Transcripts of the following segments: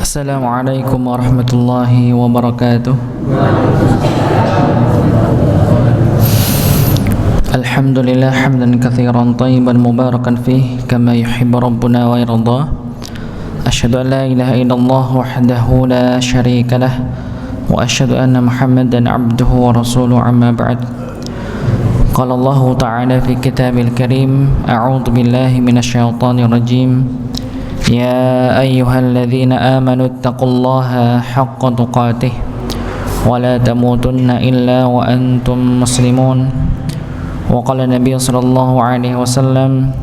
Assalamualaikum warahmatullahi wabarakatuh. Alhamdulillah hamdan katsiran thayyiban mubarakan fih kama yuhibbu rabbuna wa yarda. Asyhadu an la ilaha illallah wahdahu la syarika lah wa asyhadu anna Muhammadan abduhu wa rasuluhu amma ba'd. Qala Allah ta'ala fi kitabil karim, a'udzu billahi minasyaitonir rajim. Ya ayyuhalladzina amanu taqullaha haqqa tuqatih wa la tamutunna illa wa antum muslimun. Wa qala Nabi sallallahu alaihi wasallam,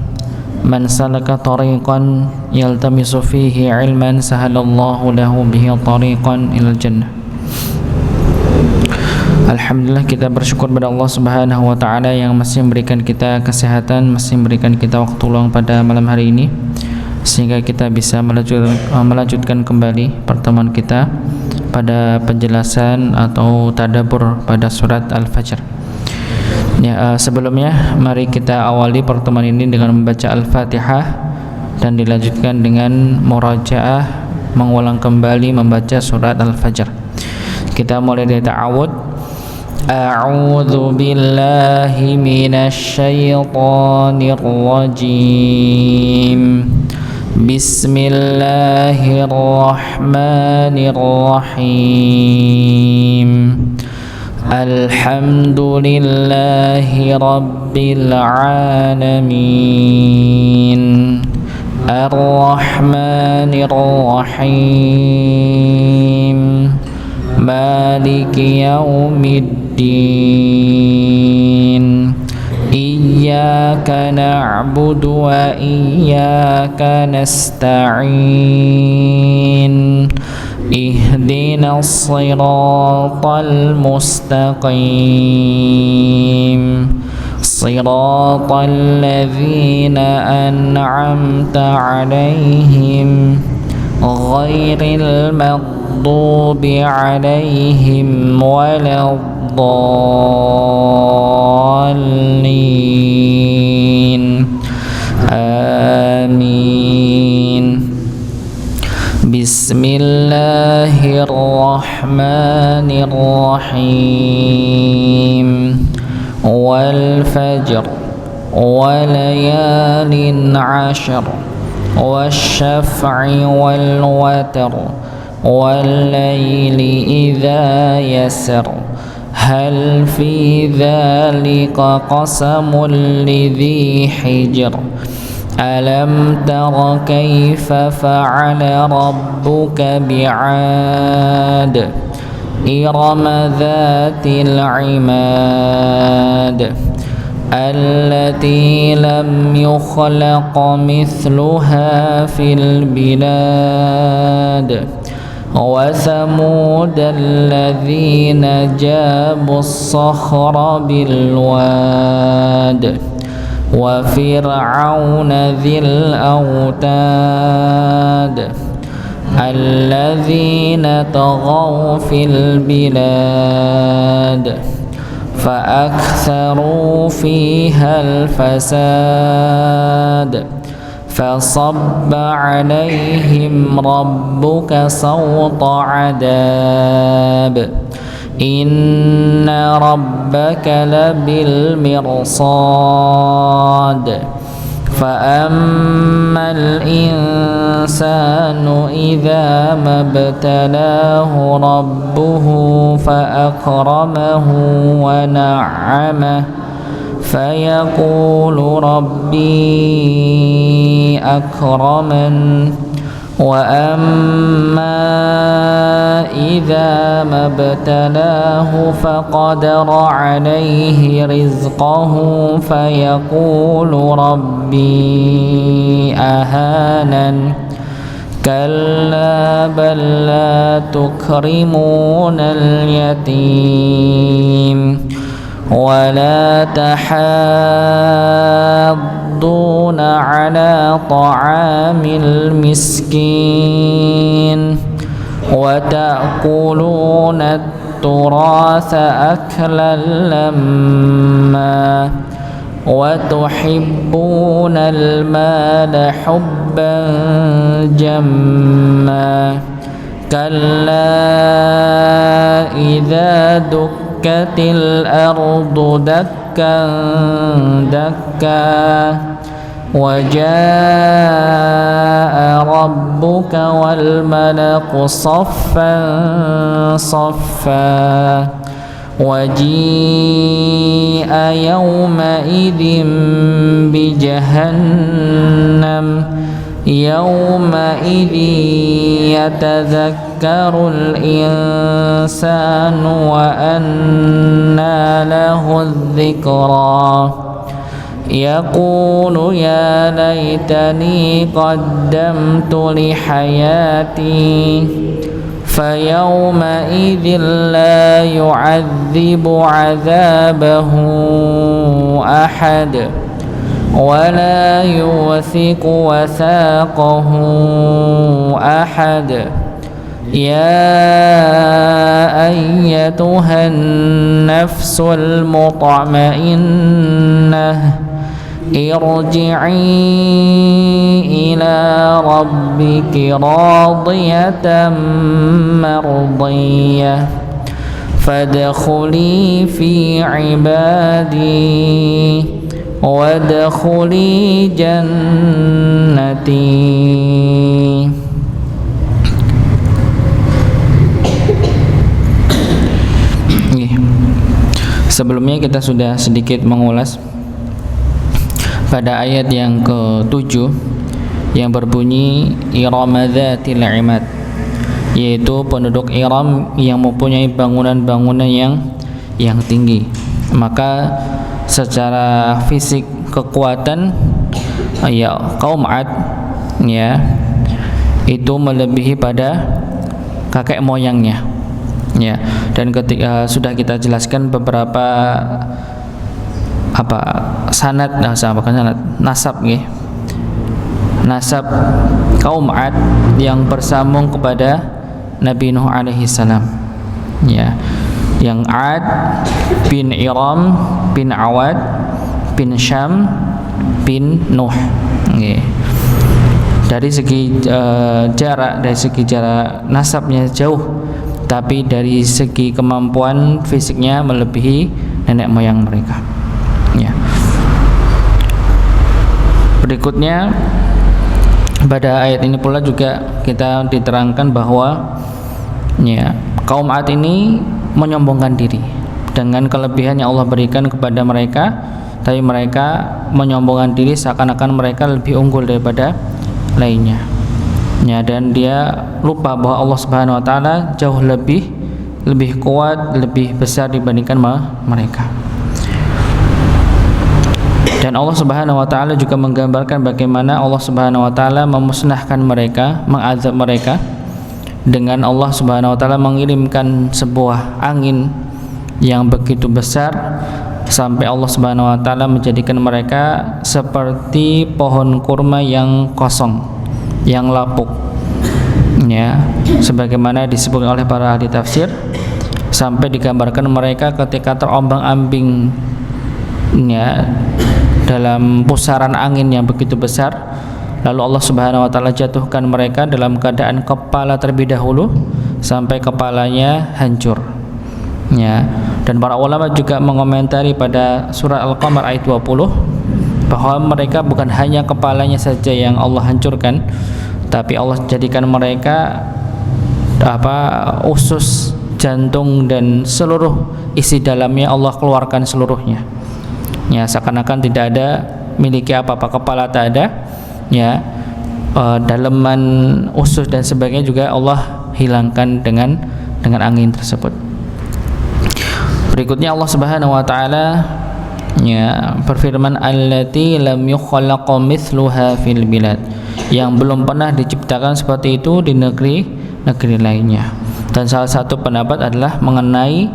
man salaka tariqan yaltamisu fihi ilman sahalallahu lahu bihi tariqan ilal jannah. Alhamdulillah, kita bersyukur kepada Allah Subhanahu wa taala yang masih memberikan kita kesehatan, masih memberikan kita waktu luang pada malam hari ini, sehingga kita bisa melanjutkan kembali pertemuan kita pada penjelasan atau tadabbur pada surat Al-Fajr. Ya, sebelumnya mari kita awali pertemuan ini dengan membaca Al-Fatihah dan dilanjutkan dengan murajaah, mengulang kembali membaca surat Al-Fajr. Kita mulai dari ta'awud. A'udzu billahi minasy syaithanir rajim. Bismillahirrahmanirrahim. Alhamdulillahi rabbil alamin. Ar-Rahmanir Rahim. Maliki yaumiddin. Iyyaka na'budu wa iyyaka nasta'in. Ihdinas siratal mustaqim. Siratal ladzina an'amta 'alaihim ghairil maghdubi 'alaihim waladdallin. Amin. Bismillahirrahmanirrahim. Wal fajr wa layalin 'ashr wasyaf'i wal watr wal layli idza yasr. Hal fi dzalika qasamul lidhi hijr. Alam tara kaifa fa'ala rabbuka bi'ad. Irama dzatil 'imad. Allati lam yukhlaq mithluha fil bilad. Wa thamud alladhina jabu as-sakhra bil wad. Wa fir'auna dhil awtad. Alladhina taghaw fil bilad. فأكثروا فيها الفساد. فصب عليهم ربك سوط عذاب. إن ربك لبالمرصاد. فأما الإنسان إذا ما ابتلاه ربه فأكرمه ونعمه فيقول ربي أكرمن. وأما إذا ما ابتلاه فقدر عليه رزقه فيقول ربي أهانن. كلا بل لا تكرمون اليتيم ولا تحاضون على طعام المسكين وتأكلون التراث أكلا لما وتحبون المال حبا جما كلا إذا دكت الأرض دكا دكا وجاء ربك والملك صفا صفا وجيء يومئذ بجهنم يومئذ يتذكر الإنسان وأنى له الذكرى يقول يا ليتني قدمت لحياتي فيومئذ لا يعذب عذابه أحد ولا يوثق وثاقه أحد يا أيتها النفس المطمئنة ارجعي إلى ربك راضية مرضية فادخلي في عبادي وادخلي جنتي. Sebelumnya kita sudah sedikit mengulas pada ayat yang ke-7 yang berbunyi Irama dzatil imad, yaitu penduduk Iram yang mempunyai bangunan-bangunan yang tinggi. Maka secara fisik kekuatan ya kaum Ad ya itu melebihi pada kakek moyangnya ya. Dan ketika sudah kita jelaskan beberapa sanad nasab ya, nasab kaum Ad yang bersambung kepada Nabi Nuh alaihi salam ya, yang Ad bin Iram bin Awad bin Syam bin Nuh ya. Dari segi jarak nasabnya jauh, tapi dari segi kemampuan fisiknya melebihi nenek moyang mereka ya. Berikutnya pada ayat ini pula juga kita diterangkan bahwa ya kaum Ad ini menyombongkan diri dengan kelebihan yang Allah berikan kepada mereka, tapi mereka menyombongkan diri seakan-akan mereka lebih unggul daripada lainnya ya, dan dia lupa bahwa Allah Subhanahu wa taala jauh lebih kuat, lebih besar dibandingkan mereka. Dan Allah Subhanahu wa taala juga menggambarkan bagaimana Allah Subhanahu wa taala memusnahkan mereka, mengazab mereka dengan Allah Subhanahu wa taala mengirimkan sebuah angin yang begitu besar sampai Allah Subhanahu wa taala menjadikan mereka seperti pohon kurma yang kosong, yang lapuk ya, sebagaimana disebut oleh para ahli tafsir, sampai digambarkan mereka ketika terombang-ambing ya dalam pusaran angin yang begitu besar, lalu Allah Subhanahu wa taala jatuhkan mereka dalam keadaan kepala terlebih dahulu sampai kepalanya hancur ya. Dan para ulama juga mengomentari pada surah Al-Qamar ayat 20 bahwa mereka bukan hanya kepalanya saja yang Allah hancurkan, tapi Allah jadikan mereka usus, jantung dan seluruh isi dalamnya Allah keluarkan seluruhnya ya, seakan-akan tidak ada miliki apa-apa, kepala tak ada ya, daleman, usus dan sebagainya juga Allah hilangkan dengan angin tersebut. Berikutnya Allah Subhanahu wa taala ya berfirman, allati lam yukhlaq mithluha fil bilad, yang belum pernah diciptakan seperti itu di negeri lainnya. Dan salah satu pendapat adalah mengenai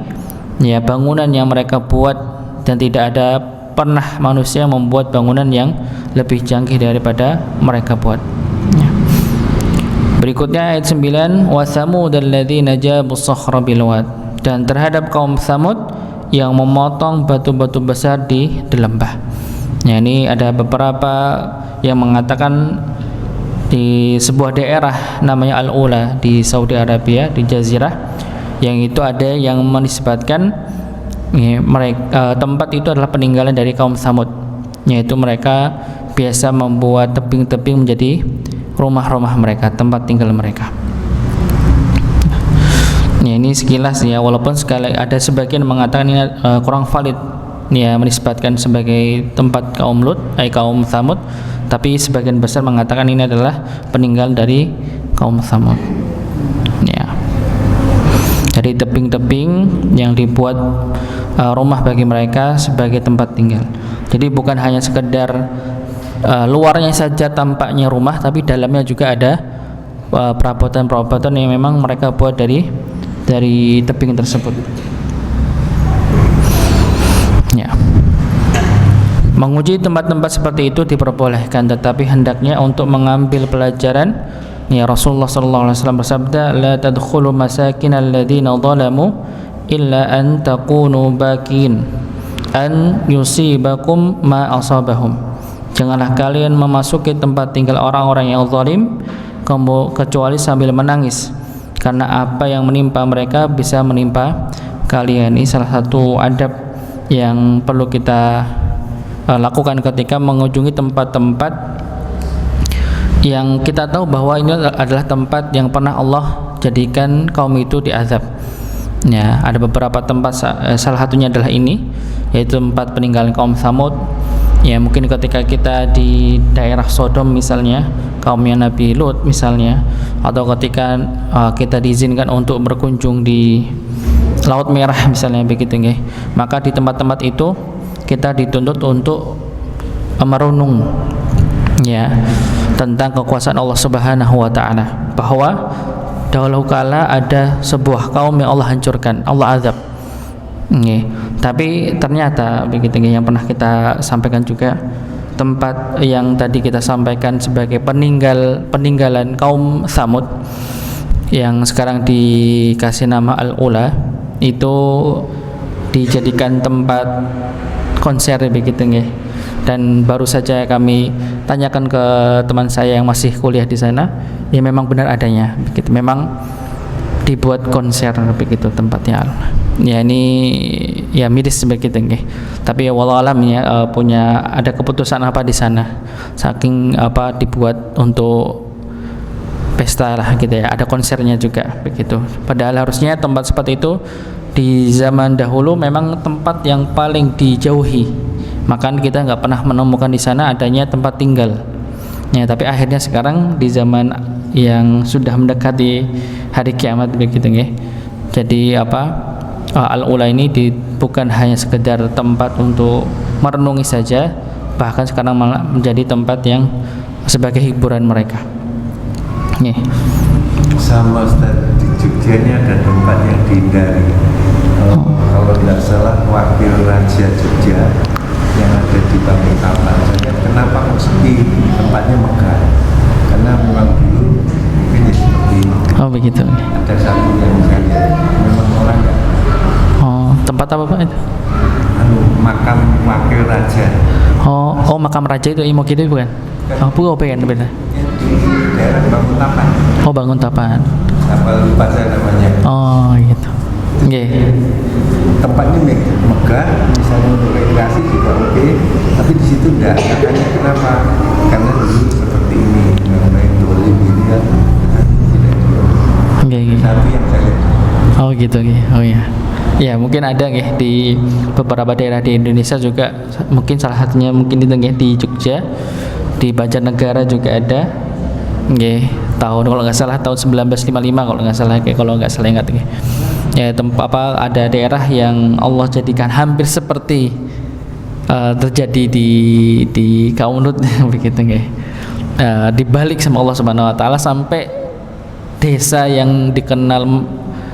ya bangunan yang mereka buat, dan tidak ada pernah manusia membuat bangunan yang lebih canggih daripada mereka buat ya. Berikutnya ayat 9, wa thamud alladzina jabu sakhra bil wad, dan terhadap kaum Thamud yang memotong batu-batu besar di lembah ya. Ini ada beberapa yang mengatakan di sebuah daerah namanya Al-Ula di Saudi Arabia, di Jazirah, yang itu ada yang menisbatkan mereka, tempat itu adalah peninggalan dari kaum Tsamud, yaitu mereka biasa membuat tebing-tebing menjadi rumah-rumah mereka, tempat tinggal mereka. Ya, ini sekilas ya, walaupun sekali ada sebagian mengatakan ini kurang valid ya, menisbatkan sebagai tempat kaum Lut, kaum Tsamud, tapi sebagian besar mengatakan ini adalah peninggalan dari kaum Tsamud. Ya. Jadi tebing-tebing yang dibuat rumah bagi mereka sebagai tempat tinggal. Jadi bukan hanya sekedar luarnya saja tampaknya rumah, tapi dalamnya juga ada perabotan-perabotan yang memang mereka buat dari tebing tersebut. Ya. Menguji tempat-tempat seperti itu diperbolehkan, tetapi hendaknya untuk mengambil pelajaran. Ya, Rasulullah sallallahu alaihi wasallam bersabda, "La tadkhulu masakinal ladzina zalamu illa an takunu bakin an yusibakum ma asabahum." Janganlah kalian memasuki tempat tinggal orang-orang yang zalim kecuali sambil menangis, karena apa yang menimpa mereka bisa menimpa kalian. Ini salah satu adab yang perlu kita lakukan ketika mengunjungi tempat-tempat yang kita tahu bahwa ini adalah tempat yang pernah Allah jadikan kaum itu diazab. Ya, ada beberapa tempat, salah satunya adalah ini, yaitu tempat peninggalan kaum Tsamud. Ya, mungkin ketika kita di daerah Sodom misalnya, kaumnya Nabi Lut misalnya, atau ketika kita diizinkan untuk berkunjung di Laut Merah misalnya begitu nggih, maka di tempat-tempat itu kita dituntut untuk merenung ya tentang kekuasaan Allah Subhanahu wa taala, bahwa dahulu kala ada sebuah kaum yang Allah hancurkan, Allah azab. Tapi ternyata begitu yang pernah kita sampaikan juga, tempat yang tadi kita sampaikan sebagai peninggalan kaum Tsamud yang sekarang dikasih nama Al-Ula, itu dijadikan tempat konser begitu nggih. Dan baru saja kami tanyakan ke teman saya yang masih kuliah di sana, ya memang benar adanya begitu, memang dibuat konser begitu tempatnya. Ya ini ya miris begitu nggih. Tapi ya wallahu alam ya, ada keputusan apa di sana, saking apa dibuat untuk pesta lah gitu ya, ada konsernya juga begitu. Padahal harusnya tempat seperti itu di zaman dahulu memang tempat yang paling dijauhi, maka kita nggak pernah menemukan di sana adanya tempat tinggal. Ya, tapi akhirnya sekarang di zaman yang sudah mendekati hari kiamat begitu nggih. Jadi Al-Ula ini bukan hanya sekedar tempat untuk merenungi saja, bahkan sekarang malah menjadi tempat yang sebagai hiburan mereka. Nih. Sama Ustaz, di Jogja ini ada tempat yang dihindari. Kalau tidak salah wakil Raja Jogja yang ada di Balikpapan. Kenapa kok sepi? Tempatnya megah. Karena memang dulu mungkin ya seperti ini. Oh begitu. Ada satu yang saya lihat memang orang ya. Oh, tempat apa Pak itu? Makam wakil raja. Oh makam raja itu Imo gitu bukan? Oh bukan benar. Di daerah Banguntapan. Oh Banguntapan. Apa lupa saya namanya. Oh gitu. Nggih. Tempatnya megah, misalnya untuk rekreasi juga oke, tapi di situ enggak. Makanya kenapa? Karena dulu seperti ini, mengenai dolim ini kan tidak Nggih. satu yang saya lihat. Oh gitu nggih. Oh ya. Ya mungkin ada nggih di beberapa daerah di Indonesia juga, mungkin salah satunya mungkin di Jogja, di Banjarnegara juga ada. Nggih, kalau nggak salah tahun 1955 kalau nggak salah ingat nggih. Ya ada daerah yang Allah jadikan hampir seperti terjadi di kaum Lut begitu nggih. Dibalik sama Allah Subhanahu wa taala sampai desa yang dikenal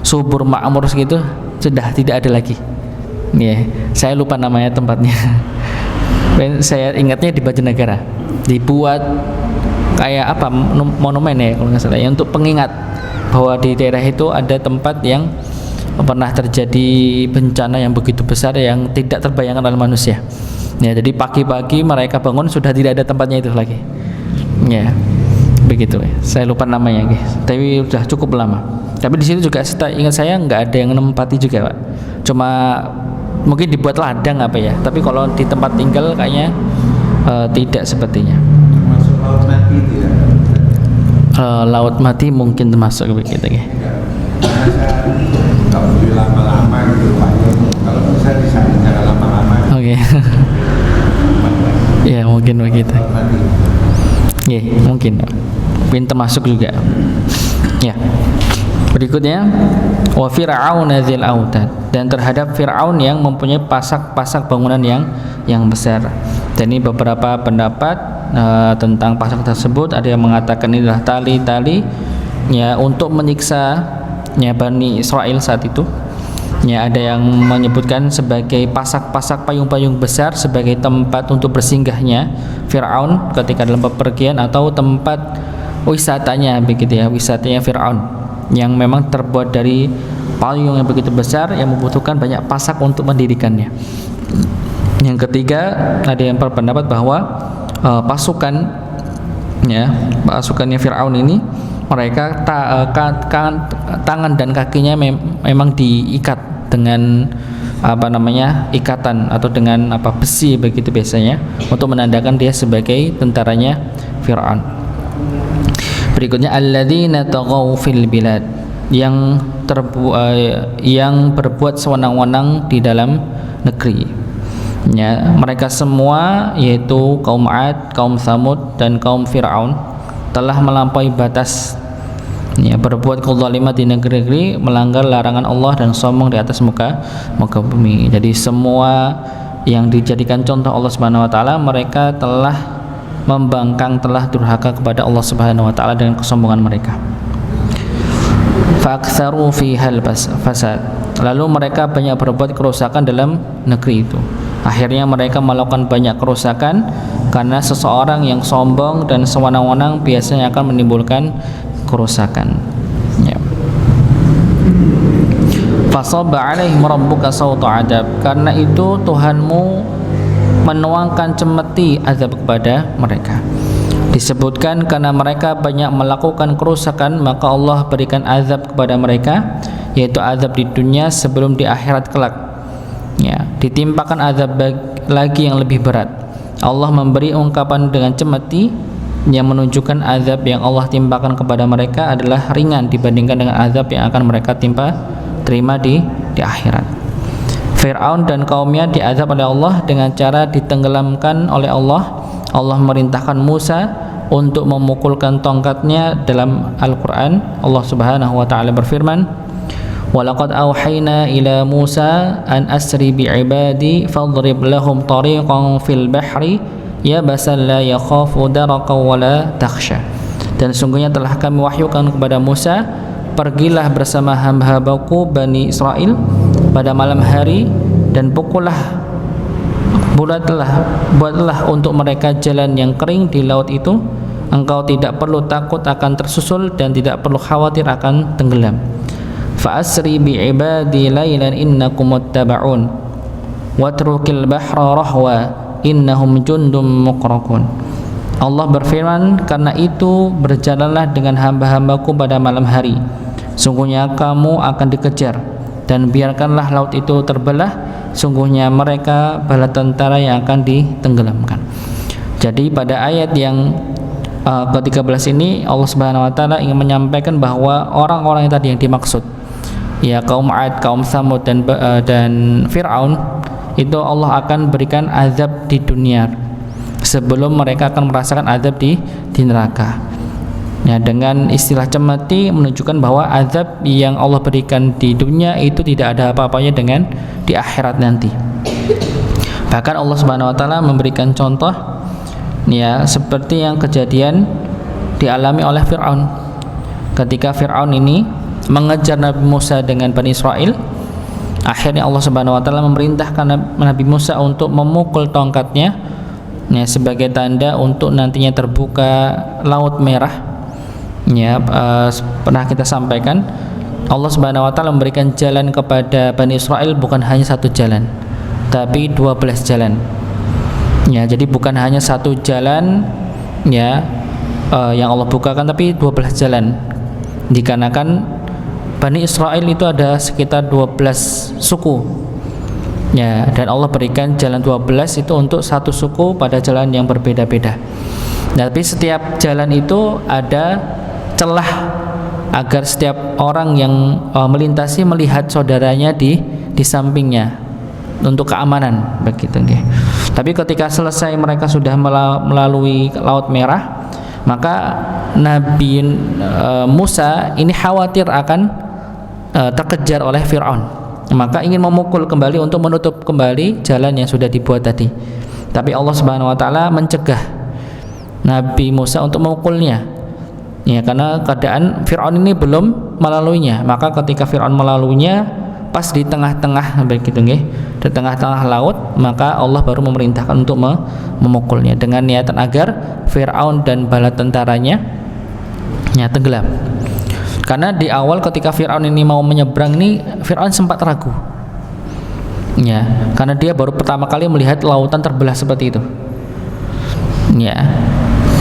subur makmur segitu sudah tidak ada lagi. Ya, saya lupa namanya tempatnya. Saya ingatnya di Banjarnegara. Dibuat kayak apa monumen ya kalau nggak salah ya, untuk pengingat bahwa di daerah itu ada tempat yang pernah terjadi bencana yang begitu besar yang tidak terbayangkan oleh manusia. Ya, jadi pagi-pagi mereka bangun sudah tidak ada tempatnya itu lagi. Ya. begitu ya. Saya lupa namanya guys, tapi sudah cukup lama. Tapi di situ juga ingat saya nggak ada yang menempati juga Pak, cuma mungkin dibuat ladang apa ya, tapi kalau di tempat tinggal kayaknya tidak sepertinya. Termasuk laut mati itu ya? Laut mati mungkin termasuk begitu ya. Karena saya kalau beli lama-lama gitu Pak, kalau bisa disaring jangan lama-lama. Oke. Ya mungkin begitu. Laut mati. Ya mungkin termasuk juga. Ya. Berikutnya wa fir'aun dzil autad, dan terhadap Fir'aun yang mempunyai pasak-pasak bangunan yang besar. Dan ini beberapa pendapat tentang pasak tersebut. Ada yang mengatakan ini adalah tali-tali ya untuk menyiksa ya Bani Israel saat itu. Ya, ada yang menyebutkan sebagai pasak-pasak payung-payung besar sebagai tempat untuk bersinggahnya Fir'aun ketika dalam bepergian, atau tempat wisatanya begitu ya, wisatanya Fir'aun yang memang terbuat dari payung yang begitu besar yang membutuhkan banyak pasak untuk mendirikannya. Yang ketiga, ada yang berpendapat bahwa pasukannya Fir'aun ini mereka tangan dan kakinya memang diikat dengan ikatan atau dengan besi begitu biasanya, untuk menandakan dia sebagai tentaranya Fir'aun. Berikutnya alladzina taghaw fil bilad, yang berbuat sewenang-wenang di dalam negeri. Ya, mereka semua yaitu kaum 'Ad, kaum Tsamud dan kaum Fir'aun telah melampaui batas, ya, berbuat kezaliman di negeri-negeri, melanggar larangan Allah dan sombong di atas muka bumi. Jadi semua yang dijadikan contoh Allah Subhanahu wa taala, mereka telah membangkang, telah durhaka kepada Allah Subhanahu wa taala dengan kesombongan mereka. Fa'aktsaru fihal fasad, lalu mereka banyak berbuat kerusakan dalam negeri itu. Akhirnya mereka melakukan banyak kerusakan karena seseorang yang sombong dan sewenang-wenang biasanya akan menimbulkan kerusakan. Ya. Fasabba 'alaihim rabbuka sawta 'adab, karena itu Tuhanmu menuangkan cemeti azab kepada mereka. Disebutkan karena mereka banyak melakukan kerusakan, maka Allah berikan azab kepada mereka, yaitu azab di dunia sebelum di akhirat kelak. Ya, ditimpakan azab lagi yang lebih berat. Allah memberi ungkapan dengan cemeti yang menunjukkan azab yang Allah timpakan kepada mereka adalah ringan dibandingkan dengan azab yang akan mereka terima di akhirat. Fir'aun dan kaumnya diazab oleh Allah dengan cara ditenggelamkan oleh Allah. Allah merintahkan Musa untuk memukulkan tongkatnya. Dalam Al-Quran Allah Subhanahu wa ta'ala berfirman, walaqad awhayna ila Musa an asri bi'ibadi fadrib lahum tariqan fil bahri yabasan la yakhafu daraka wa la takhsha. Dan sungguhnya telah kami wahyukan kepada Musa, pergilah bersama hamba-hambaku Bani Israel pada malam hari, dan buatlah untuk mereka jalan yang kering di laut itu. Engkau tidak perlu takut akan tersusul dan tidak perlu khawatir akan tenggelam. Fa'asri bi'ibadi laylan innakum muttaba'un watrukil bahra rahwa innahum jundum muqraqun. Allah berfirman, karena itu berjalanlah dengan hamba-hambaku pada malam hari, sungguhnya kamu akan dikejar, dan biarkanlah laut itu terbelah, sungguhnya mereka bala tentara yang akan ditenggelamkan. Jadi pada ayat yang ke-13 ini Allah Subhanahu wa taala ingin menyampaikan bahwa orang-orang yang tadi yang dimaksud, ya kaum 'Ad, kaum Tsamud dan Fir'aun, itu Allah akan berikan azab di dunia sebelum mereka akan merasakan azab di neraka. Ya, dengan istilah cemeti menunjukkan bahwa azab yang Allah berikan di dunia itu tidak ada apa-apanya dengan di akhirat nanti. Bahkan Allah Subhanahu wa taala memberikan contoh, ya, seperti yang kejadian dialami oleh Fir'aun. Ketika Fir'aun ini mengejar Nabi Musa dengan Bani Israel, akhirnya Allah Subhanahu wa taala memerintahkan Nabi Musa untuk memukul tongkatnya, ya, sebagai tanda untuk nantinya terbuka Laut Merah. Ya, pernah kita sampaikan, Allah Subhanahu wa taala memberikan jalan kepada Bani Israel bukan hanya satu jalan, tapi 12 jalan. Ya, jadi bukan hanya satu jalan, ya, yang Allah bukakan, tapi 12 jalan. Dikarenakan Bani Israel itu ada sekitar 12 suku. Ya, dan Allah berikan jalan 12 itu untuk satu suku pada jalan yang berbeda-beda. Nah, tapi setiap jalan itu ada celah agar setiap orang yang melintasi melihat saudaranya di sampingnya untuk keamanan begitu nggih. Tapi ketika selesai mereka sudah melalui Laut Merah, maka Nabi Musa ini khawatir akan terkejar oleh Fir'aun. Maka ingin memukul kembali untuk menutup kembali jalan yang sudah dibuat tadi. Tapi Allah Subhanahu wa taala mencegah Nabi Musa untuk memukulnya. Ya, karena keadaan Fir'aun ini belum melaluinya. Maka ketika Fir'aun melaluinya pas di tengah-tengah begitu nggih, di tengah-tengah laut, maka Allah baru memerintahkan untuk memukulnya dengan niatan agar Fir'aun dan bala tentaranya tenggelam. Karena di awal ketika Fir'aun ini mau menyeberang ini, Fir'aun sempat ragu. Ya, karena dia baru pertama kali melihat lautan terbelah seperti itu. Ya.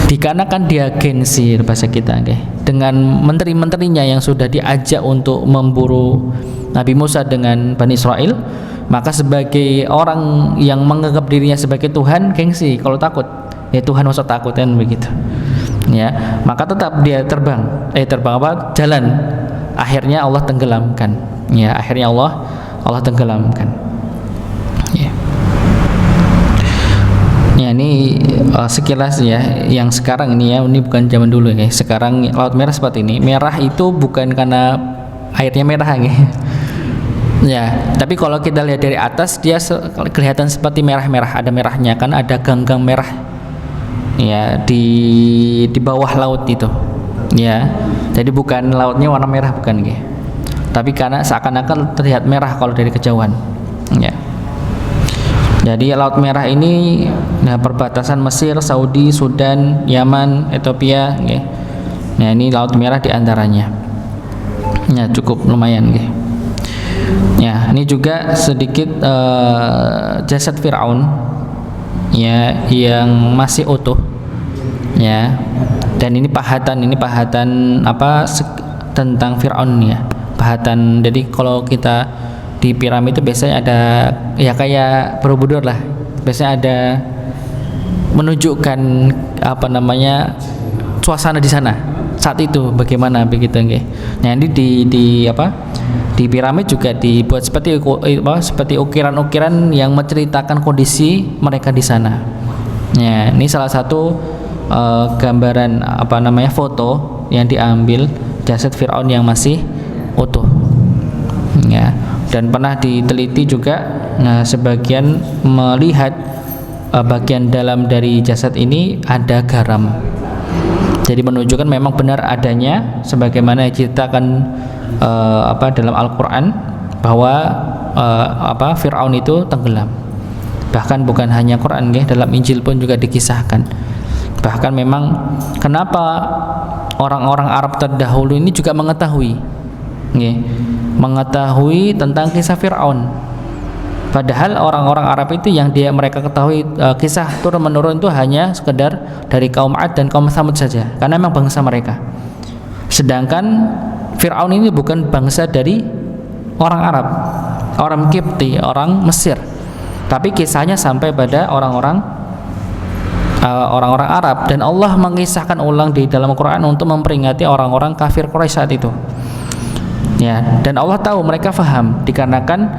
Dikarenakan dia gengsi bahasa kita dengan menteri-menterinya yang sudah diajak untuk memburu Nabi Musa dengan Bani Israel, maka sebagai orang yang menganggap dirinya sebagai Tuhan, gengsi kalau takut. Ya Tuhan masa takut kan begitu. Ya, maka tetap dia terbang jalan. Akhirnya Allah tenggelamkan. Ya, akhirnya Allah tenggelamkan. Ya. Ya, ini sekilas ya yang sekarang ini ya, ini bukan zaman dulu ya. Sekarang Laut Merah seperti ini. Merah itu bukan karena airnya merah ya. Ya, tapi kalau kita lihat dari atas dia kelihatan seperti merah-merah, ada merahnya kan, ada gang-gang merah. Ya, di bawah laut itu. Ya. Jadi bukan lautnya warna merah bukan ya. Tapi karena seakan-akan terlihat merah kalau dari kejauhan. Ya. Jadi Laut Merah ini perbatasan Mesir, Saudi, Sudan, Yaman, Ethiopia ya. Nah, ini Laut Merah diantaranya. Ya, cukup lumayan ya. Ya, ini juga sedikit jasad Fir'aun ya yang masih utuh. Ya. Dan ini pahatan tentang Fir'aun ya. Pahatan. Jadi kalau kita di piramid itu biasanya ada ya kayak Borobudur lah, biasanya ada menunjukkan suasana di sana saat itu bagaimana begitu nggih. Nah, ini di piramid juga dibuat seperti ukiran-ukiran yang menceritakan kondisi mereka di sana. Ya, ini salah satu gambaran foto yang diambil jasad Fir'aun yang masih utuh. Ya. Dan pernah diteliti juga, sebagian melihat bagian dalam dari jasad ini ada garam. Jadi menunjukkan memang benar adanya sebagaimana diceritakan dalam Al-Qur'an bahwa Fir'aun itu tenggelam. Bahkan bukan hanya Quran dalam Injil pun juga dikisahkan. Bahkan memang kenapa orang-orang Arab terdahulu ini juga mengetahui tentang kisah Fir'aun. Padahal orang-orang Arab itu yang mereka ketahui kisah turun-menurun itu hanya sekedar dari kaum Ad dan kaum Tsamud saja, karena memang bangsa mereka. Sedangkan Fir'aun ini bukan bangsa dari orang Arab, orang Kipti, orang Mesir. Tapi kisahnya sampai pada orang-orang Arab, dan Allah mengisahkan ulang di dalam Quran untuk memperingati orang-orang kafir Quraisy saat itu. Ya, dan Allah tahu mereka faham dikarenakan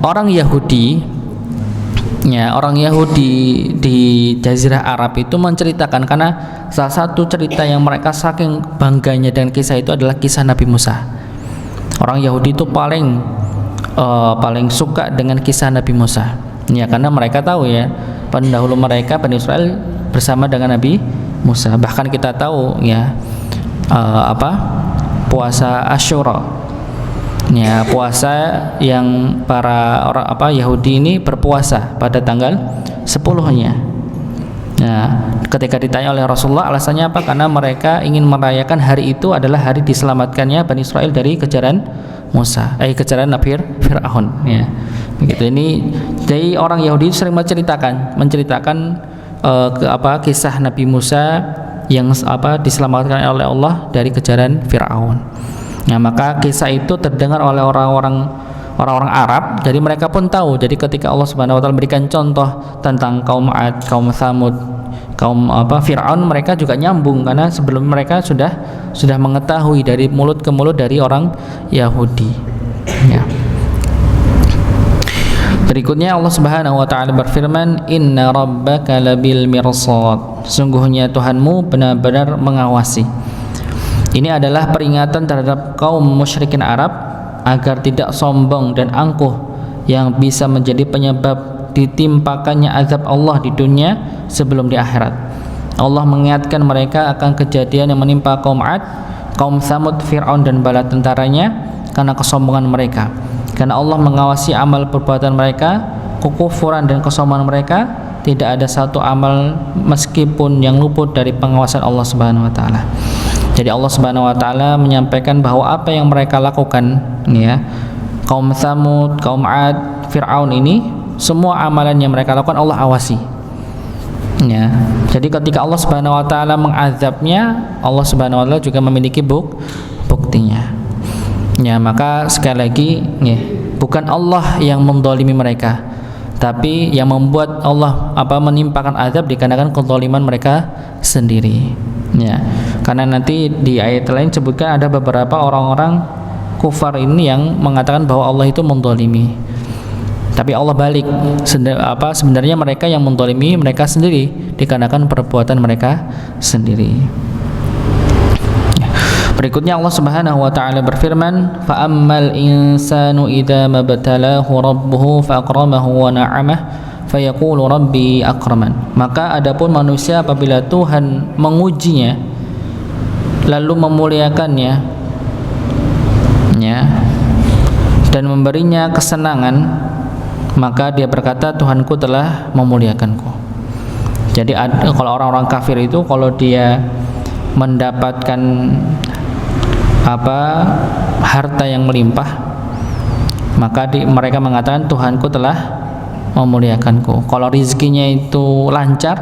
orang Yahudi di Jazirah Arab itu menceritakan, karena salah satu cerita yang mereka saking bangganya dengan kisah itu adalah kisah Nabi Musa. Orang Yahudi itu paling suka dengan kisah Nabi Musa. Ya, karena mereka tahu ya pendahulu mereka Bani Israel bersama dengan Nabi Musa. Bahkan kita tahu ya puasa Asyura. Ya, puasa yang para orang Yahudi ini berpuasa pada tanggal 10-nya. Nah, ketika ditanya oleh Rasulullah alasannya apa? Karena mereka ingin merayakan hari itu adalah hari diselamatkannya Bani Israel dari kejaran kejaran Nabi Fir'aun. Ya, begitu. Ini jadi orang Yahudi sering menceritakan kisah Nabi Musa yang diselamatkan oleh Allah dari kejaran Fir'aun. Nah, maka kisah itu terdengar oleh orang-orang Arab, jadi mereka pun tahu. Jadi ketika Allah Subhanahu wa taala berikan contoh tentang kaum Ad, kaum Tsamud, kaum Fir'aun, mereka juga nyambung karena sebelum mereka sudah mengetahui dari mulut ke mulut dari orang Yahudi. Ya. Berikutnya Allah Subhanahu wa taala berfirman, "Inna rabbaka labil mirsad." Sungguhnya Tuhanmu benar-benar mengawasi. Ini adalah peringatan terhadap kaum musyrikin Arab agar tidak sombong dan angkuh yang bisa menjadi penyebab ditimpakannya azab Allah di dunia sebelum di akhirat. Allah mengingatkan mereka akan kejadian yang menimpa kaum Ad, kaum Tsamud, Fir'aun dan bala tentaranya karena kesombongan mereka. Karena Allah mengawasi amal perbuatan mereka, kekufuran dan kesombongan mereka, tidak ada satu amal meskipun yang luput dari pengawasan Allah Subhanahu wa taala. Jadi Allah Subhanahu wa taala menyampaikan bahwa apa yang mereka lakukan, ya, kaum Tsamud, kaum Ad, Fir'aun ini, semua amalan yang mereka lakukan Allah awasi. Ya. Jadi ketika Allah Subhanahu wa taala mengazabnya, Allah Subhanahu wa taala juga memiliki buktinya. Ya, maka sekali lagi, ya, bukan Allah yang menzalimi mereka, tapi yang membuat Allah menimpakan azab dikarenakan kezaliman mereka sendiri. Ya. Karena nanti di ayat lain sebutkan ada beberapa orang-orang kufar ini yang mengatakan bahwa Allah itu menzalimi. Tapi Allah balik, sebenarnya mereka yang menzalimi mereka sendiri dikarenakan perbuatan mereka sendiri. Berikutnya Allah Subhanahu wa taala berfirman, "Fa ammal insanu idza mabtalahu rabbuhu fa akramahu wa na'amah fa yaqulu rabbi akraman." Maka adapun manusia apabila Tuhan mengujinya lalu memuliakannya, ya, dan memberinya kesenangan, maka dia berkata, Tuhanku telah memuliakanku. Jadi kalau orang-orang kafir itu kalau dia mendapatkan harta yang melimpah, maka mereka mengatakan Tuhanku telah memuliakanku. Kalau rizkinya itu lancar,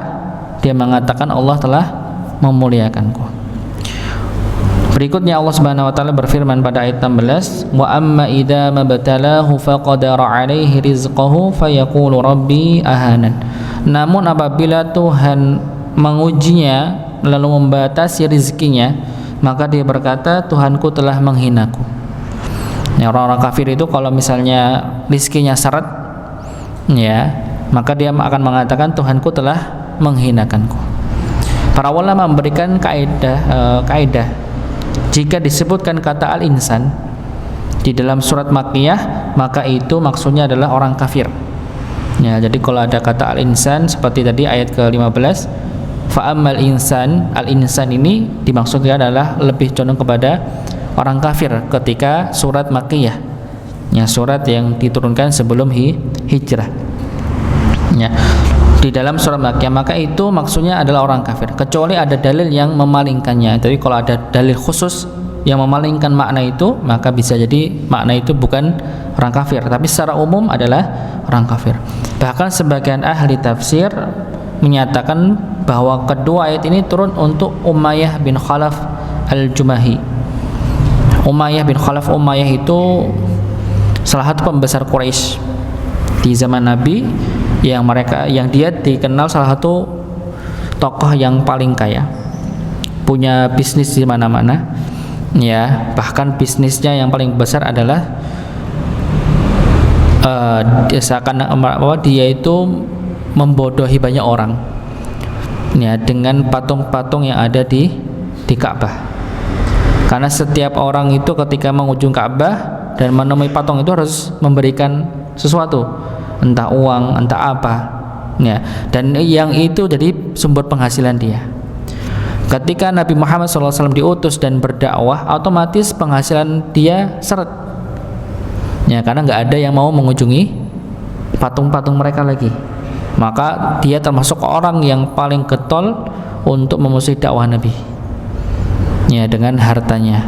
dia mengatakan Allah telah memuliakanku. Berikutnya Allah Subhanahu wa taala berfirman pada ayat 16, "Wa amma idza mabtalahu faqadara 'alaihi rizqahu fayaqulu rabbi ahanan." Namun apabila Tuhan mengujinya lalu membatasi rizkinya, maka dia berkata, Tuhanku telah menghinaku. Ya, orang-orang kafir itu kalau misalnya rizkinya syarat, ya, maka dia akan mengatakan Tuhanku telah menghinakanku. Para ulama memberikan kaidah jika disebutkan kata al-insan di dalam surat Makkiyah, maka itu maksudnya adalah orang kafir. Ya, jadi kalau ada kata al-insan seperti tadi ayat ke-15, fa'ammal insan, al-insan ini dimaksudkan adalah lebih condong kepada orang kafir ketika surat Makkiyah, ya, surat yang diturunkan sebelum hijrah. Ya, di dalam surat Makkiyah, maka itu maksudnya adalah orang kafir, kecuali ada dalil yang memalingkannya. Jadi kalau ada dalil khusus yang memalingkan makna itu, maka bisa jadi makna itu bukan orang kafir, tapi secara umum adalah orang kafir. Bahkan sebagian ahli tafsir menyatakan bahwa kedua ayat ini turun untuk Umayyah bin Khalaf al-Jumahi. Umayyah bin Khalaf, Umayyah itu salah satu pembesar Quraisy di zaman Nabi, yang dia dikenal salah satu tokoh yang paling kaya, punya bisnis di mana-mana, ya, bahkan bisnisnya yang paling besar adalah dia itu membodohi banyak orang, ya, dengan patung-patung yang ada di Ka'bah. Karena setiap orang itu ketika mengunjungi Ka'bah dan menemui patung itu harus memberikan sesuatu, entah uang, entah apa, ya, dan yang itu jadi sumber penghasilan dia. Ketika Nabi Muhammad SAW diutus dan berdakwah, otomatis penghasilan dia seret, ya, karena nggak ada yang mau mengunjungi patung-patung mereka lagi. Maka dia termasuk orang yang paling getol untuk memusuhi dakwah Nabi, ya, dengan hartanya,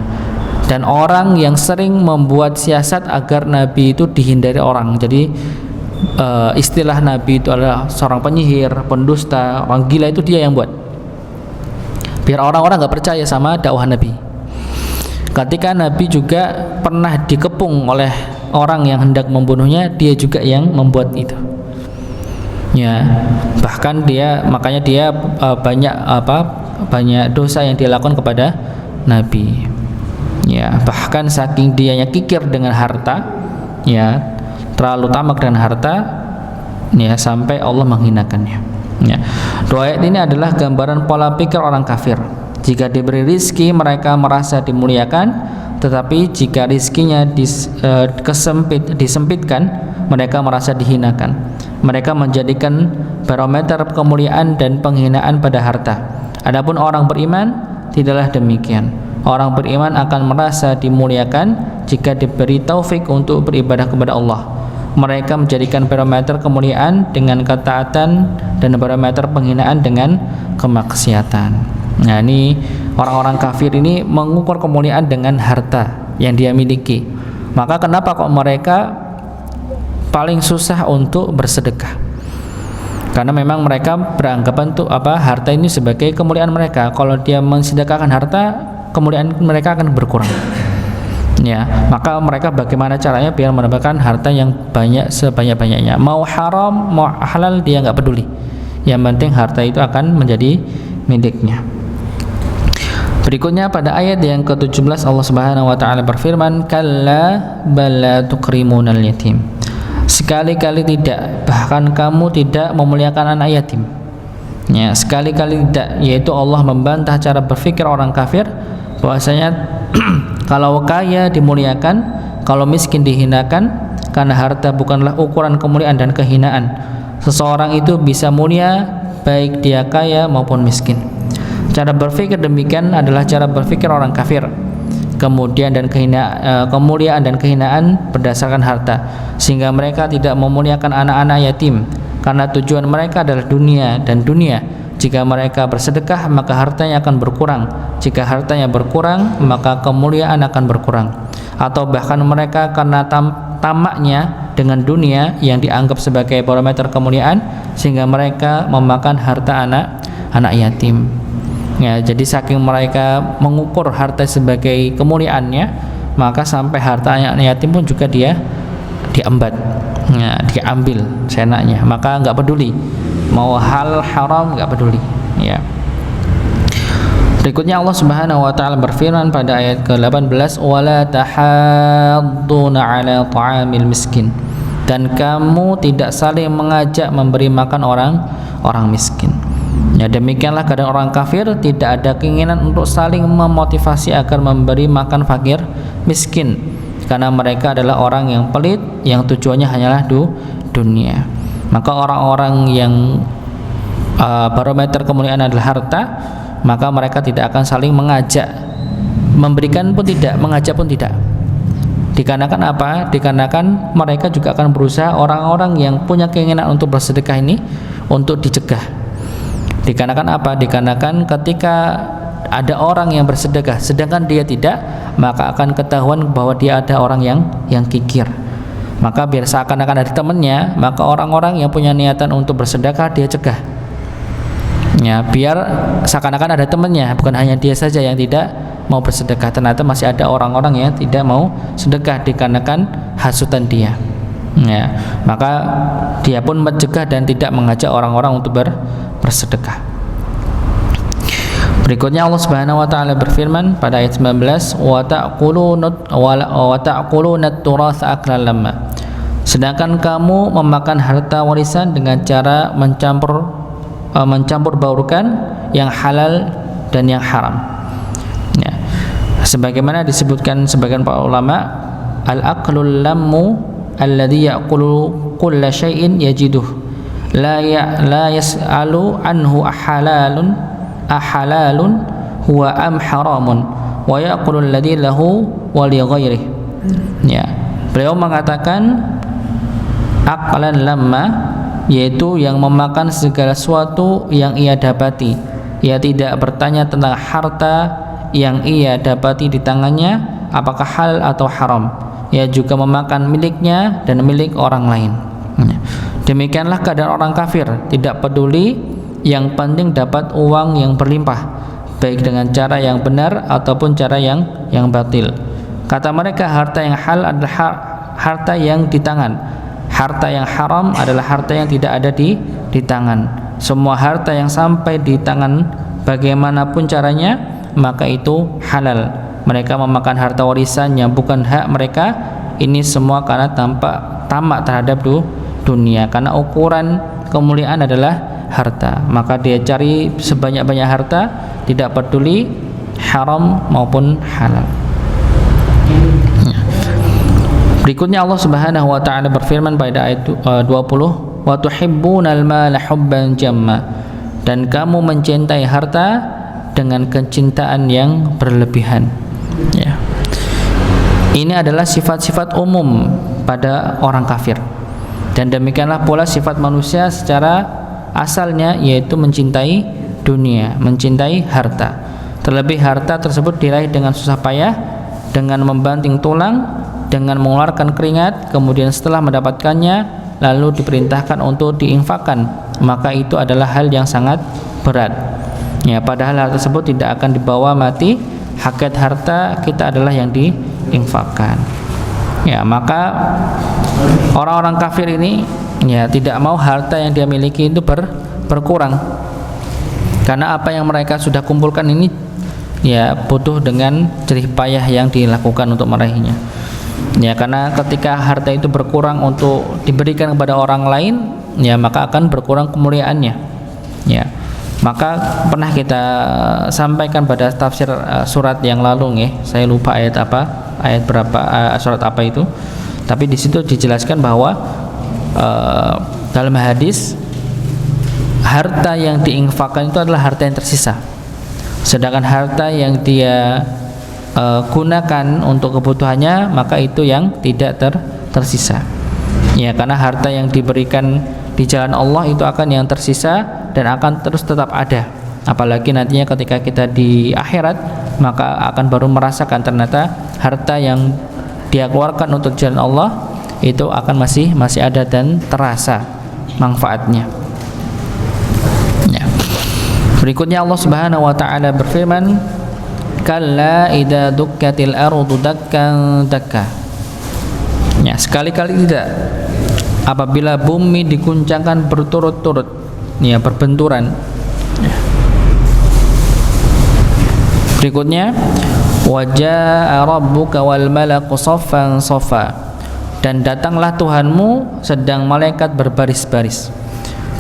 dan orang yang sering membuat siasat agar Nabi itu dihindari orang. Jadi istilah Nabi itu adalah seorang penyihir, pendusta, orang gila, itu dia yang buat. biar orang-orang nggak percaya sama dakwah Nabi. Ketika Nabi juga pernah dikepung oleh orang yang hendak membunuhnya, dia juga yang membuat itu. Ya, bahkan makanya dia banyak dosa yang dia lakukan kepada Nabi. Ya, bahkan saking dianya kikir dengan harta, ya, terlalu tamak dengan harta, ya, sampai Allah menghinakannya. Ya. Dua ayat ini adalah gambaran pola pikir orang kafir. Jika diberi rizki mereka merasa dimuliakan, tetapi jika rizkinya disempitkan, mereka merasa dihinakan. Mereka menjadikan barometer kemuliaan dan penghinaan pada harta. Adapun orang beriman tidaklah demikian. Orang beriman akan merasa dimuliakan jika diberi taufik untuk beribadah kepada Allah. Mereka menjadikan barometer kemuliaan dengan ketaatan dan barometer penghinaan dengan kemaksiatan. Nah, ini orang-orang kafir ini mengukur kemuliaan dengan harta yang dia miliki. Maka kenapa kok mereka paling susah untuk bersedekah? Karena memang mereka beranggapan harta ini sebagai kemuliaan mereka. Kalau dia mensedekahkan harta, kemuliaan mereka akan berkurang. Ya, maka mereka bagaimana caranya biar mendapatkan harta yang banyak sebanyak-banyaknya. Mau haram, mau halal dia nggak peduli. Yang penting harta itu akan menjadi miliknya. Berikutnya pada ayat yang ke-17 Allah Subhanahu wa taala berfirman, "Kalla bala tukrimunal yatim." Sekali-kali tidak, bahkan kamu tidak memuliakan anak yatim. Ya, sekali-kali tidak, yaitu Allah membantah cara berpikir orang kafir bahwasanya kalau kaya dimuliakan, kalau miskin dihinakan, karena harta bukanlah ukuran kemuliaan dan kehinaan. Seseorang itu bisa mulia baik dia kaya maupun miskin. Cara berpikir demikian adalah cara berpikir orang kafir. Kemudian kemuliaan dan kehinaan berdasarkan harta, sehingga mereka tidak memuliakan anak-anak yatim karena tujuan mereka adalah dunia dan dunia. Jika mereka bersedekah maka hartanya akan berkurang. Jika hartanya berkurang maka kemuliaan akan berkurang. Atau bahkan mereka karena tamaknya dengan dunia yang dianggap sebagai barometer kemuliaan, sehingga mereka memakan harta anak yatim. Ya, jadi saking mereka mengukur harta sebagai kemuliaannya, maka sampai harta anak yatim pun juga dia diembat, ya, diambil seenaknya. Maka nggak peduli mau hal haram, nggak peduli. Ya. Berikutnya Allah Subhanahu wa taala berfirman pada ayat ke-18, "Wala tahadduna 'ala ta'amil miskin." Dan kamu tidak saling mengajak memberi makan orang miskin. Ya, demikianlah keadaan orang kafir, tidak ada keinginan untuk saling memotivasi agar memberi makan fakir miskin, karena mereka adalah orang yang pelit yang tujuannya hanyalah dunia. Maka orang-orang yang barometer kemuliaan adalah harta, maka mereka tidak akan saling mengajak, memberikan pun tidak, mengajak pun tidak. Dikarenakan apa? Dikarenakan mereka juga akan berusaha orang-orang yang punya keinginan untuk bersedekah ini untuk dicegah. Dikarenakan apa? Dikarenakan ketika ada orang yang bersedekah sedangkan dia tidak, maka akan ketahuan bahwa dia ada orang yang kikir. Maka biar seakan-akan ada temannya, maka orang-orang yang punya niatan untuk bersedekah dia cegah. Ya, biar seakan-akan ada temannya, bukan hanya dia saja yang tidak mau bersedekah. Ternyata masih ada orang-orang yang tidak mau sedekah dikarenakan hasutan dia. Ya, maka dia pun mencegah dan tidak mengajak orang-orang untuk bersedekah. Berikutnya Allah Subhanahu wa taala berfirman pada ayat 19, "Wa ta'kuluna at-turatsa aklan lamma." Sedangkan kamu memakan harta warisan dengan cara mencampur baurkan yang halal dan yang haram. Ya. Sebagaimana disebutkan sebagian para ulama, al-aqlul lammu alladhi ya'kulu kulla syai'in yajiduh la yas'alu anhu ahalalun huwa am haramun wa ya'kulu alladhi lahu wa li ghairihi. Ya, beliau mengatakan aqlan lamma, yaitu yang memakan segala sesuatu yang ia dapati. Ia tidak bertanya tentang harta yang ia dapati di tangannya apakah halal atau haram. Ia juga memakan miliknya dan milik orang lain. Demikianlah keadaan orang kafir, tidak peduli, yang penting dapat uang yang berlimpah, baik dengan cara yang benar ataupun cara yang batil. Kata mereka, harta yang halal adalah harta yang di tangan, harta yang haram adalah harta yang tidak ada di tangan. Semua harta yang sampai di tangan bagaimanapun caranya maka itu halal. Mereka memakan harta warisan yang bukan hak mereka, ini semua karena tamak terhadap dunia. Karena ukuran kemuliaan adalah harta, maka dia cari sebanyak-banyak harta, tidak peduli haram maupun halal. Berikutnya Allah Subhanahu wa taala berfirman pada ayat 20, wa tuhibbunal mala hubban jamma, dan kamu mencintai harta dengan kecintaan yang berlebihan. Ya. Ini adalah sifat-sifat umum pada orang kafir. Dan demikianlah pula sifat manusia secara asalnya, yaitu mencintai dunia, mencintai harta. Terlebih harta tersebut diraih dengan susah payah, dengan membanting tulang, dengan mengeluarkan keringat, kemudian setelah mendapatkannya lalu diperintahkan untuk diinfakkan, maka itu adalah hal yang sangat berat. Ya, padahal hal tersebut tidak akan dibawa mati. Hakikat harta kita adalah yang diinfakkan. Ya, maka orang-orang kafir ini ya tidak mau harta yang dia miliki itu berkurang. Karena apa yang mereka sudah kumpulkan ini ya butuh dengan jerih payah yang dilakukan untuk meraihnya. Ya, karena ketika harta itu berkurang untuk diberikan kepada orang lain, ya maka akan berkurang kemuliaannya. Ya. Maka pernah kita sampaikan pada tafsir surat yang lalu nggih. Saya lupa ayat apa, ayat berapa, surat apa itu. Tapi di situ dijelaskan bahwa dalam hadis harta yang diinfakkan itu adalah harta yang tersisa. Sedangkan harta yang dia gunakan untuk kebutuhannya maka itu yang tidak tersisa. Ya, karena harta yang diberikan di jalan Allah itu akan yang tersisa dan akan terus tetap ada. Apalagi nantinya ketika kita di akhirat maka akan baru merasakan ternyata harta yang dia keluarkan untuk jalan Allah itu akan masih ada dan terasa manfaatnya. Ya. Berikutnya Allah Subhanahu wa taala berfirman, kalla idza dukkatil ardu dakkan dakka. Ya, sekali-kali tidak. Apabila bumi diguncangkan berturut-turut, ya berbenturan. Ya. Berikutnya, wajaa rabbuka wal malaku saffan saffa, dan datanglah Tuhanmu sedang malaikat berbaris-baris.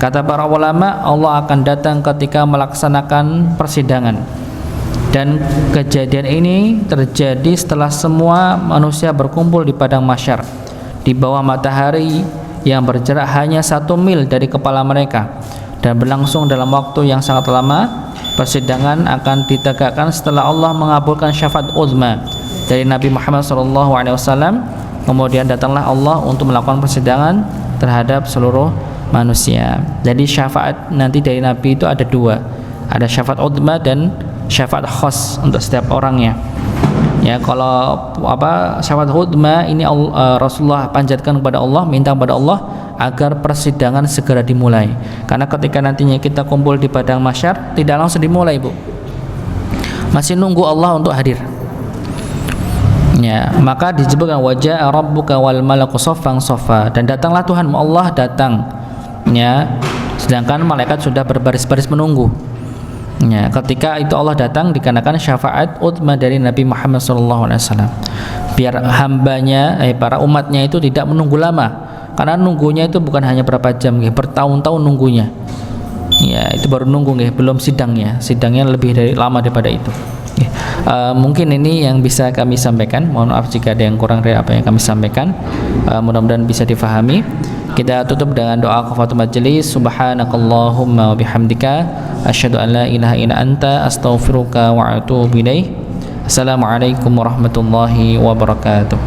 Kata para ulama, Allah akan datang ketika melaksanakan persidangan. Dan kejadian ini terjadi setelah semua manusia berkumpul di padang mahsyar di bawah matahari yang berjarak hanya 1 mil dari kepala mereka dan berlangsung dalam waktu yang sangat lama. Persidangan akan ditegakkan setelah Allah mengabulkan syafaat uzma dari Nabi Muhammad SAW. Kemudian datanglah Allah untuk melakukan persidangan terhadap seluruh manusia. Jadi syafaat nanti dari Nabi itu ada 2, ada syafaat uzma dan syafaat khas untuk setiap orangnya. Ya, kalau syafaat uzma ini Rasulullah panjatkan kepada Allah, minta kepada Allah agar persidangan segera dimulai. Karena ketika nantinya kita kumpul di padang mahsyar tidak langsung dimulai, Bu. Masih nunggu Allah untuk hadir. Ya, maka disebutkan wajaa rabbuka wal malaku saffan saffa, dan datanglah Tuhanmu, Allah datang. Ya, sedangkan malaikat sudah berbaris-baris menunggu. Ya, ketika itu Allah datang dikarenakan syafaat uzma dari Nabi Muhammad SAW, biar hambanya, para umatnya itu tidak menunggu lama, karena nunggunya itu bukan hanya berapa jam, bertahun-tahun nunggunya. Ya, itu baru nunggu, belum sidangnya lebih lama daripada itu. Mungkin ini yang bisa kami sampaikan. Mohon maaf jika ada yang kurang dari apa yang kami sampaikan. Mudah-mudahan bisa difahami. Kita tutup dengan doa kafaratul majelis. Subhanakallahumma wa bihamdika asyhadu an la ilaha illa anta astaghfiruka wa atubu ilaik. Assalamualaikum warahmatullahi wabarakatuh.